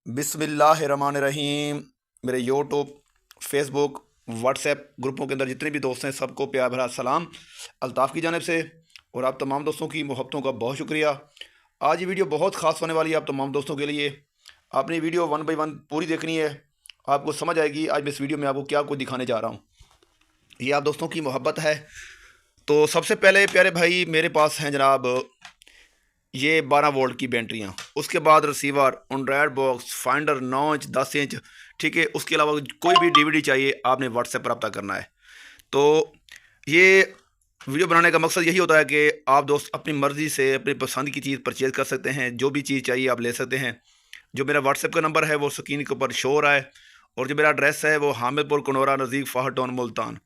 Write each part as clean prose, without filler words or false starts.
बिस्मिल्लाहिर्रहमानिर्रहीम। मेरे YouTube, Facebook, WhatsApp ग्रुपों के अंदर जितने भी दोस्त हैं सबको प्यार भरा सलाम अल्ताफ़ की जानिब से। और आप तमाम दोस्तों की मोहब्बतों का बहुत शुक्रिया। आज ये वीडियो बहुत ख़ास होने वाली है आप तमाम दोस्तों के लिए। आपने वीडियो वन बाई वन पूरी देखनी है, आपको समझ आएगी आज मैं इस वीडियो में आपको क्या कुछ दिखाने जा रहा हूँ। ये आप दोस्तों की मोहब्बत है। तो सबसे पहले प्यारे भाई मेरे पास हैं जनाब ये 12 वोल्ट की बैटरियाँ, उसके बाद receiver, Android box, finder 9 inch 10 inch, ठीक है। उसके अलावा कोई भी डीवीडी चाहिए आपने व्हाट्सएप पर रब्ता करना है। तो ये वीडियो बनाने का मकसद यही होता है कि आप दोस्त अपनी मर्ज़ी से अपनी पसंद की चीज़ परचेज़ कर सकते हैं, जो भी चीज़ चाहिए आप ले सकते हैं। जो मेरा व्हाट्सएप का नंबर है वो स्क्रीन के ऊपर शो हो रहा है, और जो मेरा एड्रेस है वो हामिदपुर कनौरा नज़दीक फाहर टाउन मुल्तान,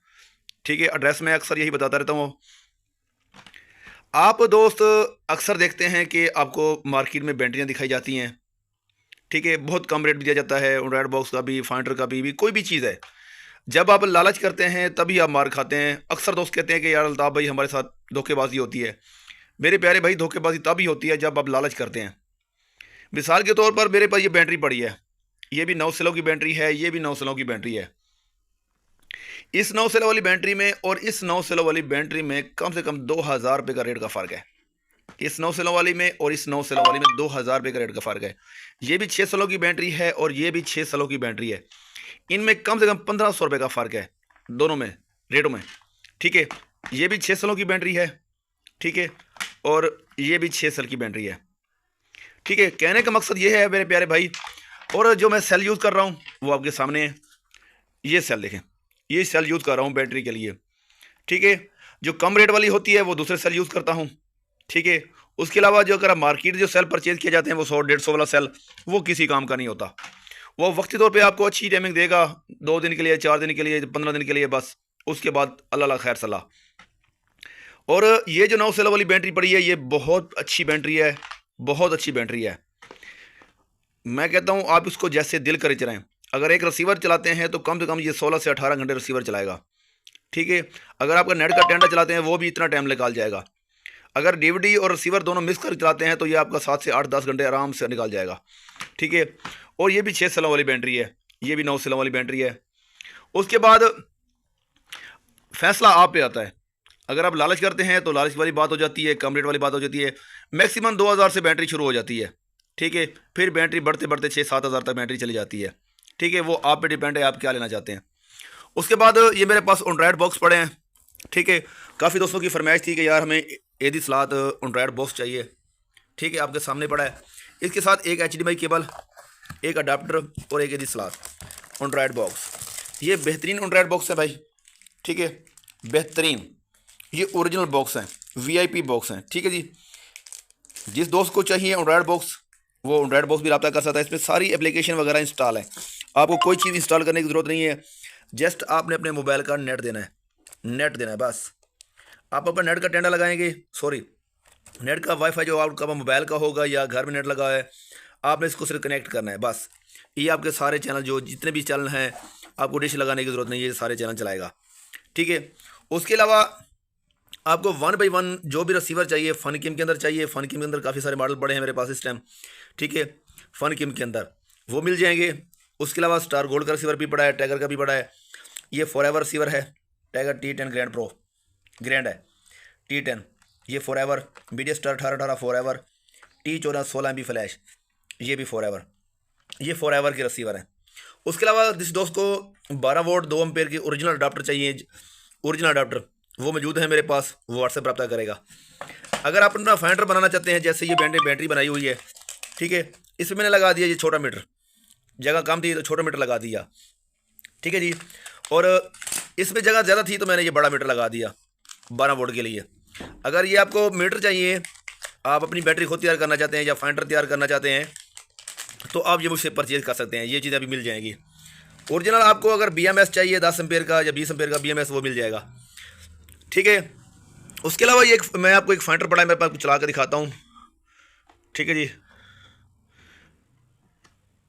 ठीक है। एड्रेस मैं अक्सर यही बताता रहता हूँ। आप दोस्त अक्सर देखते हैं कि आपको मार्केट में बैटरियाँ दिखाई जाती हैं, ठीक है। बहुत कम रेट दिया जाता है, एंड्रॉयड बॉक्स का भी, फाइंडर का भी कोई भी चीज़ है। जब आप लालच करते हैं तभी आप मार खाते हैं। अक्सर दोस्त कहते हैं कि यार अल्ताफ़ भाई हमारे साथ धोखेबाजी होती है। मेरे प्यारे भाई धोखेबाजी तभी होती है जब आप लालच करते हैं। मिसाल के तौर पर मेरे पास ये बैटरी पड़ी है, ये भी 9 सेलों की बैटरी है, ये भी 9 सेलों की बैटरी है। इस 9 सेलों वाली बैटरी में और इस 9 सेलों वाली बैटरी में कम से कम 2000 रुपये का रेट का फ़र्क है। इस 9 सेलों वाली में और इस 9 सेलों वाली में 2000 रुपये का रेट का फ़र्क है। ये भी 6 सेलों की बैटरी है और ये भी 6 सेलों की बैटरी है। इनमें कम से कम 1500 रुपये का फ़र्क है दोनों में रेटों में, ठीक है। ये भी 6 सेलों की बैटरी है, ठीक है, और ये भी 6 सेल की बैटरी है, ठीक है। कहने का मकसद ये है मेरे प्यारे भाई। और जो मैं सेल यूज़ कर रहा हूँ वो आपके सामने है। ये सेल देखें, ये सेल यूज़ कर रहा हूँ बैटरी के लिए, ठीक है। जो कम रेट वाली होती है वो दूसरे सेल यूज़ करता हूँ, ठीक है। उसके अलावा जो अगर मार्केट जो सेल परचेज किए जाते हैं वो 100-150 वाला सेल वो किसी काम का नहीं होता। वो वक्ती तौर पे आपको अच्छी टाइमिंग देगा, 2 दिन के लिए, 4 दिन के लिए, 15 दिन के लिए, बस उसके बाद अल्लाह खैर सलाह। और ये जो 9 सेल वाली बैटरी पड़ी है ये बहुत अच्छी बैटरी है, बहुत अच्छी बैटरी है। मैं कहता हूँ आप इसको जैसे दिल करे चलाएं। अगर एक रिसीवर चलाते हैं तो कम से कम ये 16 से 18 घंटे रिसीवर चलाएगा, ठीक है। अगर आपका नेट का टेंडर चलाते हैं वो भी इतना टाइम निकाल जाएगा। अगर डीवीडी और रिसीवर दोनों मिक्स कर चलाते हैं तो ये आपका 7 से 8-10 घंटे आराम से निकाल जाएगा, ठीक है। और ये भी 6 सेलों वाली बैटरी है, ये भी 9 सेलों वाली बैटरी है। उसके बाद फैसला आप पे आता है। अगर आप लालच करते हैं तो लालच वाली बात हो जाती है, कम रेट वाली बात हो जाती है। मैक्सिमम 2000 से बैटरी शुरू हो जाती है, ठीक है। फिर बैटरी बढ़ते बढ़ते 6-7 हज़ार तक बैटरी चली जाती है, ठीक है। वो आप पे डिपेंड है आप क्या लेना चाहते हैं। उसके बाद ये मेरे पास एंड्रॉयड बॉक्स पड़े हैं, ठीक है। काफ़ी दोस्तों की फरमाइश थी कि यार हमें एदी सलात एंड्रॉयड बॉक्स चाहिए, ठीक है। आपके सामने पड़ा है। इसके साथ एक HDMI केबल, एक अडाप्टर और एक एदी सलात एंड्रॉयड बॉक्स। ये बेहतरीन एंड्रॉयड बॉक्स है भाई, ठीक है, बेहतरीन। ये ओरिजिनल बॉक्स हैं, VIP बॉक्स हैं, ठीक है जी। जिस दोस्त को चाहिए एंड्रॉयड बॉक्स वो एंड्रॉयड बॉक्स भी रब्ता कर सकता है। इसमें सारी एप्लीकेशन वगैरह इंस्टॉल है, आपको कोई चीज़ इंस्टॉल करने की ज़रूरत नहीं है। जस्ट आपने अपने मोबाइल का नेट देना है, नेट देना है बस। आप अपना नेट का टेंडर लगाएंगे, सॉरी नेट का वाईफाई जो आपका मोबाइल का होगा या घर में नेट लगा है, आपने इसको सिर्फ कनेक्ट करना है बस। ये आपके सारे चैनल जो जितने भी चैनल हैं आपको डिश लगाने की ज़रूरत नहीं है, ये सारे चैनल चलाएगा, ठीक है। उसके अलावा आपको 1 बाई 1 जो भी रिसीवर चाहिए फ़न किम के अंदर चाहिए। फ़न किम के अंदर काफ़ी सारे मॉडल पड़े हैं मेरे पास इस टाइम, ठीक है। फ़न किम के अंदर वो मिल जाएंगे। उसके अलावा स्टार गोल्ड का रिसीवर भी पड़ा है, टाइगर का भी पड़ा है। ये फॉरएवर रिसीवर है, tiger T10 grand pro grand है, T10। ये forever media star 1818 forever, T14 16 MB flash, ये भी फॉरएवर, ये फॉरएवर के रिसीवर हैं। उसके अलावा जिस दोस्त को 12 वोल्ट 2 एम्पेयर की ओरिजिनल अडाप्टर चाहिए, ओरिजिनल अडाप्टर वो मौजूद है मेरे पास, वो व्हाट्सएप रब्ता करेगा। अगर आप अपना फाइंडर बनाना चाहते हैं, जैसे ये बैटरी बनाई हुई है, ठीक है। इसमें मैंने लगा दिया ये छोटा मीटर, जगह कम थी तो छोटा मीटर लगा दिया, ठीक है जी। और इसमें जगह ज़्यादा थी तो मैंने ये बड़ा मीटर लगा दिया 12 वोल्ट के लिए। अगर ये आपको मीटर चाहिए, आप अपनी बैटरी खुद तैयार करना चाहते हैं या फाइंडर तैयार करना चाहते हैं तो आप ये मुझसे परचेज़ कर सकते हैं, ये चीज़ें अभी मिल जाएंगी। ओरिजिनल आपको अगर BMS चाहिए 10 एम्पेयर का या 20 एम्पेयर का BMS वो मिल जाएगा, ठीक है। उसके अलावा ये मैं आपको एक फाइंडर पड़ा है, मैं आपको चला कर दिखाता हूँ, ठीक है जी।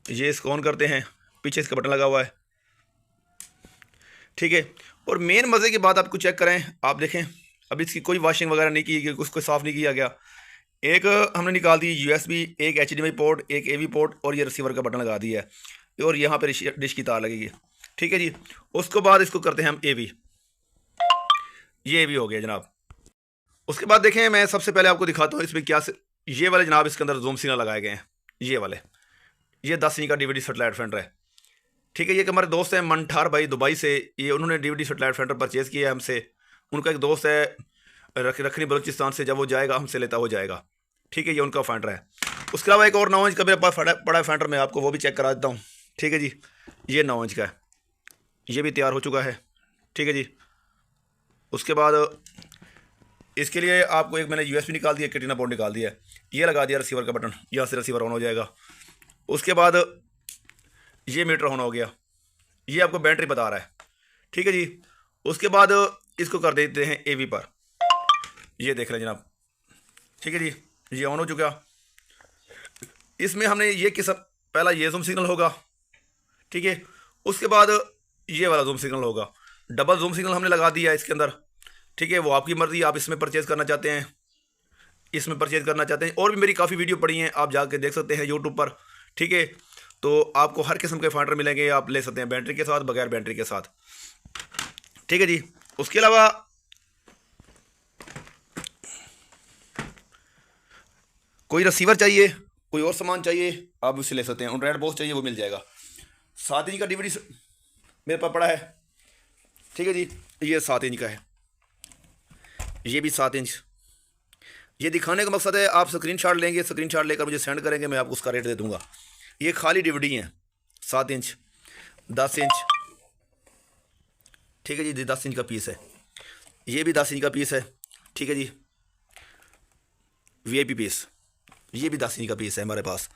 ये इसको ऑन करते हैं, पीछे इसका बटन लगा हुआ है, ठीक है। और मेन मज़े की बात आपको चेक करें, आप देखें अब इसकी कोई वॉशिंग वगैरह नहीं की गई, उसको साफ़ नहीं किया गया। एक हमने निकाल दी USB, एक HDMI पोर्ट, एक AV पोर्ट और ये रिसीवर का बटन लगा दिया है और यहाँ पे डिश की तार लगेगी। ठीक है जी। उसके बाद इसको करते हैं हम AV। ये AV हो गया जनाब। उसके बाद देखें, मैं सबसे पहले आपको दिखाता हूँ इसमें क्या ये वाले जनाब इसके अंदर जूम सिग्नल लगाए गए हैं। ये वाले, ये 10 इंच का DVD सेटेलाइट फेंडर है। ठीक है, ये कि हमारे दोस्त हैं मंठार भाई दुबई से, ये उन्होंने DVD सेटेलाइट फेंडर परचेज़ किया है हमसे। उनका एक दोस्त है रखनी बलूचिस्तान से, जब वो जाएगा हमसे लेता हो जाएगा। ठीक है, ये उनका फेंडर है। उसके अलावा एक और 9 इंच का मेरे पास पड़ा फेंडर, मैं आपको वो भी चेक करा देता हूँ। ठीक है जी, ये 9 इंच का है, ये भी तैयार हो चुका है। ठीक है जी। उसके बाद इसके लिए आपको एक मैंने USB निकाल दिया, कैटिना पोर्ट निकाल दिया, ये लगा दिया रिसीवर का बटन, यहाँ से रिसीवर ऑन हो जाएगा। उसके बाद ये मीटर ऑन हो गया, ये आपको बैटरी बता रहा है। ठीक है जी। उसके बाद इसको कर देते हैं AV पर, ये देख रहे हैं जनाब। ठीक है जी, ये ऑन हो चुका। इसमें हमने ये किस्म, पहला ये जूम सिग्नल होगा। ठीक है, उसके बाद ये वाला जूम सिग्नल होगा। डबल जूम सिग्नल हमने लगा दिया इसके अंदर। ठीक है, वो आपकी मर्ज़ी, आप इसमें परचेज़ करना चाहते हैं, इसमें परचेज़ करना चाहते हैं। और भी मेरी काफ़ी वीडियो पड़ी हैं, आप जाके देख सकते हैं यूट्यूब पर। ठीक है, तो आपको हर किस्म के फाइंडर मिलेंगे, आप ले सकते हैं बैटरी के साथ, बगैर बैटरी के साथ। ठीक है जी। उसके अलावा कोई रिसीवर चाहिए, कोई और सामान चाहिए, आप उसे ले सकते हैं। एंड्रॉयड बॉक्स चाहिए, वो मिल जाएगा। 7 इंच का DVD मेरे पास पड़ा है। ठीक है जी, ये 7 इंच का है, ये भी 7 इंच। ये दिखाने का मकसद है, आप स्क्रीनशॉट लेंगे, स्क्रीनशॉट लेकर मुझे सेंड करेंगे, मैं आपको उसका रेट दे दूंगा। ये खाली DVD हैं, 7 इंच, 10 इंच। ठीक है जी, 10 इंच का पीस है, ये भी 10 इंच का पीस है। ठीक है जी, VIP पीस, ये भी 10 इंच का पीस है हमारे पास।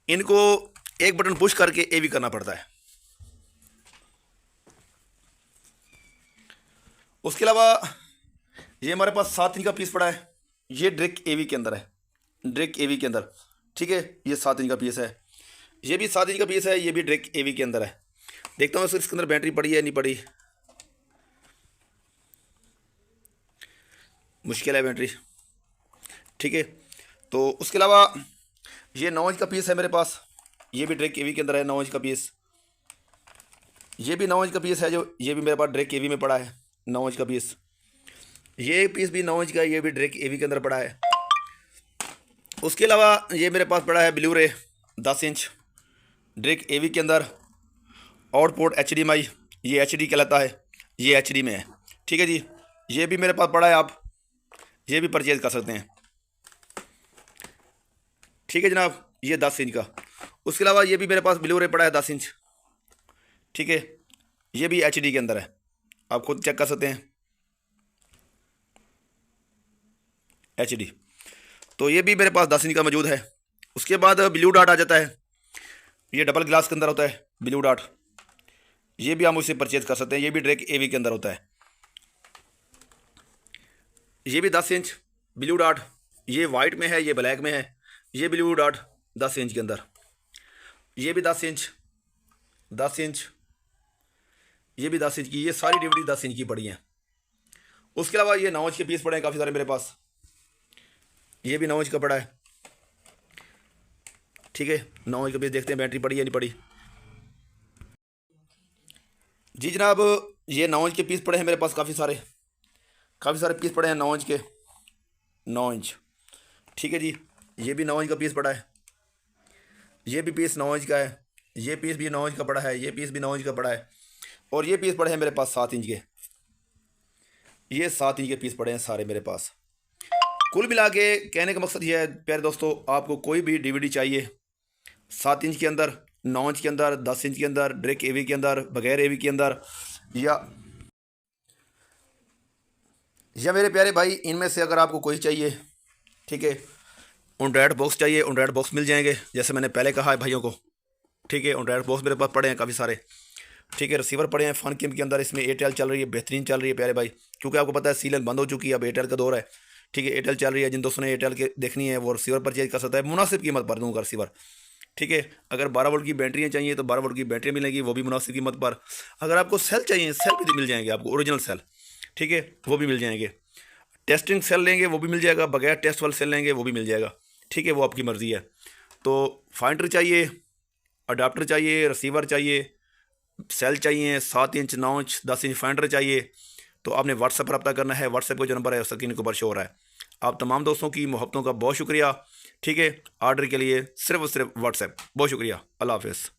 इनको एक बटन पुश करके AV करना पड़ता है। उसके अलावा ये हमारे पास 7 इंच का पीस पड़ा है, ये डायरेक्ट AV के अंदर है, डायरेक्ट AV के अंदर। ठीक है, ये 7 इंच का पीस है, ये भी 7 इंच का पीस है, ये भी डायरेक्ट AV के अंदर है। देखता हूँ इसके अंदर बैटरी पड़ी है नहीं पड़ी, मुश्किल है बैटरी। ठीक है, तो उसके अलावा ये 9 इंच का पीस है मेरे पास, ये भी डायरेक्ट AV के अंदर है, 9 इंच का पीस। ये भी 9 इंच का पीस है, जो ये भी मेरे पास डायरेक्ट AV में पड़ा है, 9 इंच का पीस। ये पीस भी 9 इंच का है, ये भी डायरेक्ट AV के अंदर पड़ा है। उसके अलावा ये मेरे पास पड़ा है ब्लू रे 10 इंच, डायरेक्ट AV के अंदर। आउटपुट HDMI, ये HD कहलाता है, ये HD में है। ठीक है जी, ये भी मेरे पास पड़ा है, आप ये भी परचेज़ कर सकते हैं। ठीक है जनाब, ये 10 इंच का। उसके अलावा ये भी मेरे पास ब्लू रे पड़ा है 10 इंच। ठीक है, ये भी HD के अंदर है, आप खुद चेक कर सकते हैं, HD। तो ये भी मेरे पास 10 इंच का मौजूद है। उसके बाद ब्लू डॉट आ जाता है, ये डबल ग्लास के अंदर होता है ब्लू डॉट, ये भी हम उसे परचेज़ कर सकते हैं, ये भी डायरेक्ट AV के अंदर होता है। ये भी 10 इंच ब्लू डॉट, ये वाइट में है, ये ब्लैक में है, ये ब्लू डॉट 10 इंच के अंदर। ये भी 10 इंच, 10 इंच, ये भी 10 इंच की, ये सारी DVD 10 इंच की पड़ी हैं। उसके अलावा ये 9 इंच के पीस पड़े हैं काफ़ी सारे मेरे पास, ये भी 9 इंच का पड़ा है। ठीक है, 9 इंच का पीस, देखते हैं बैटरी पड़ी है नहीं पड़ी। जी जनाब, ये 9 इंच के पीस पड़े हैं मेरे पास, काफ़ी सारे पीस पड़े हैं 9 इंच के, 9 इंच। ठीक है जी, ये भी 9 इंच का पीस पड़ा है, ये भी पीस 9 इंच का है, ये पीस भी 9 इंच का पड़ा है, ये पीस भी 9 इंच का पड़ा है। और ये पीस पड़े हैं मेरे पास 7 इंच के, ये 7 इंच के पीस पड़े हैं सारे मेरे पास। कुल मिला के कहने का मकसद ये है प्यारे दोस्तों, आपको कोई भी DVD चाहिए 7 इंच के अंदर, 9 इंच के अंदर, 10 इंच के अंदर, डायरेक्ट AV के अंदर, बगैर AV के अंदर, या मेरे प्यारे भाई इनमें से अगर आपको कोई चाहिए, ठीक है, एंड्रॉयड बॉक्स चाहिए, एंड्रॉयड बॉक्स मिल जाएंगे, जैसे मैंने पहले कहा है भाइयों को। ठीक है, एंड्रॉयड बॉक्स मेरे पास पड़े हैं काफ़ी सारे। ठीक है, रिसीवर पड़े हैं फन किम के अंदर, इसमें एयरटेल चल रही है, बेहतरीन चल रही है प्यारे भाई, क्योंकि आपको पता है सीलन बंद हो चुकी है, अब एयरटेल का दौर है। ठीक है, एयरटेल चल रही है, जिन दोस्तों ने एयरटेल के देखनी है वो रिसीवर परचेज कर सकता है, मुनासिब कीमत पर दूँगा रिसीवर। ठीक है, अगर 12 वोल्ट की बैटरियाँ चाहिए तो 12 वोल्ट की बैटरी मिलेगी, वो भी मुनासिब कीमत पर। अगर आपको सेल चाहिए, सेल भी मिल जाएंगे आपको, ओरिजिनल सेल। ठीक है, वो भी मिल जाएंगे। टेस्टिंग सेल लेंगे वो भी मिल जाएगा, बगैर टेस्ट वाला सेल लेंगे वो भी मिल जाएगा, ठीक है, वो आपकी मर्ज़ी है। तो फाइंडर चाहिए, अडाप्टर चाहिए, रिसीवर चाहिए, सेल चाहिए, 7 इंच 9 इंच 10 इंच फाइंडर चाहिए, तो आपने व्हाट्सएप पर रब्ता करना है। व्हाट्सएप का जो नंबर है स्क्रीन के ऊपर शो हो रहा है। आप तमाम दोस्तों की मोहब्बतों का बहुत शुक्रिया, ठीक है। ऑर्डर के लिए सिर्फ और सिर्फ व्हाट्सएप। बहुत शुक्रिया, अल्लाह हाफ़िज़।